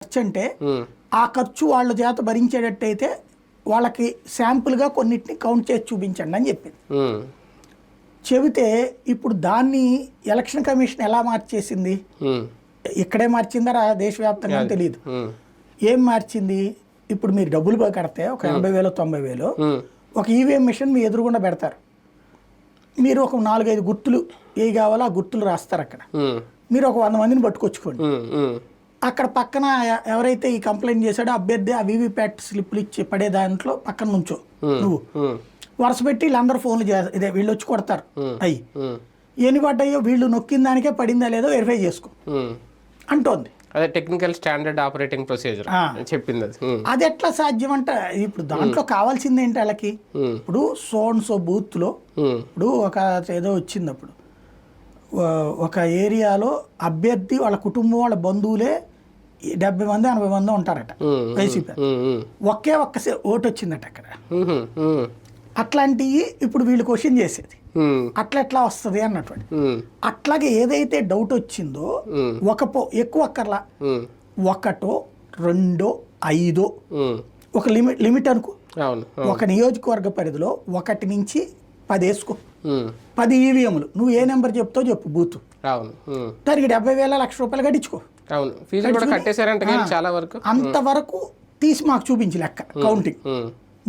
ఖర్చు అంటే ఆ ఖర్చు వాళ్ళ చేత భరించేటట్టయితే వాళ్ళకి శాంపుల్గా కొన్నిటిని కౌంట్ చేసి చూపించండి అని చెప్పింది. చెబితే ఇప్పుడు దాన్ని ఎలక్షన్ కమిషన్ ఎలా మార్చేసింది, ఇక్కడే మార్చిందా దేశవ్యాప్తంగా తెలియదు, ఏం మార్చింది, ఇప్పుడు మీరు డబ్బులు కడితే ఒక 80,000 90,000 ఒక ఈవీఎం మిషన్ మీ ఎదురుగుండా పెడతారు, మీరు ఒక 4-5 గుర్తులు ఏ కావాలో ఆ గుర్తులు రాస్తారు, అక్కడ మీరు ఒక 100 మందిని పట్టుకొచ్చుకోండి, అక్కడ పక్కన ఎవరైతే ఈ కంప్లైంట్ చేశాడో అభ్యర్థి ఆ వీవీప్యాట్ స్లిప్లు ఇచ్చి పడే దాంట్లో పక్కన నుంచో నువ్వు వరుస పెట్టి వీళ్ళందరూ ఫోన్లు ఇదే వీళ్ళు వచ్చి కొడతారు, అయ్యి ఎన్ని పడ్డాయో వీళ్ళు నొక్కిన దానికే పడిందా లేదో వెరిఫై చేసుకో అంటోంది. అదే టెక్నికల్ స్టాండర్డ్ ఆపరేటింగ్ ప్రొసీజర్ చెప్పింది. అది ఎట్లా సాధ్యం అంట, ఇప్పుడు దాంట్లో కావాల్సింది ఏంటి వాళ్ళకి, ఇప్పుడు సో బూత్ లో ఇప్పుడు ఒక ఏదో వచ్చింది, అప్పుడు ఒక ఏరియాలో అభ్యర్థి వాళ్ళ కుటుంబం వాళ్ళ బంధువులే 70 మంది 80 మంది ఉంటారట వైసీపీ, ఒకే ఒక్క ఓటు వచ్చిందట అక్కడ. అట్లాంటివి ఇప్పుడు వీళ్ళు క్వశ్చన్ చేసేది ఎట్లా వస్తుంది అన్నటువంటి. అట్లాగే ఏదైతే డౌట్ వచ్చిందో ఎక్కువ అక్కర్లా, 1, 2, 5 ఒక లిమిట్ అనుకో, ఒక నియోజకవర్గ పరిధిలో 1 నుంచి 10 వేసుకో, 10 ఈవీఎంలు నువ్వు ఏ నెంబర్ చెప్తావు చెప్పు బూత్, దానికి 70,000 లక్ష రూపాయలు కట్టించుకో, చాలా వరకు అంతవరకు తీసి మాకు చూపించి లెక్క కౌంటింగ్.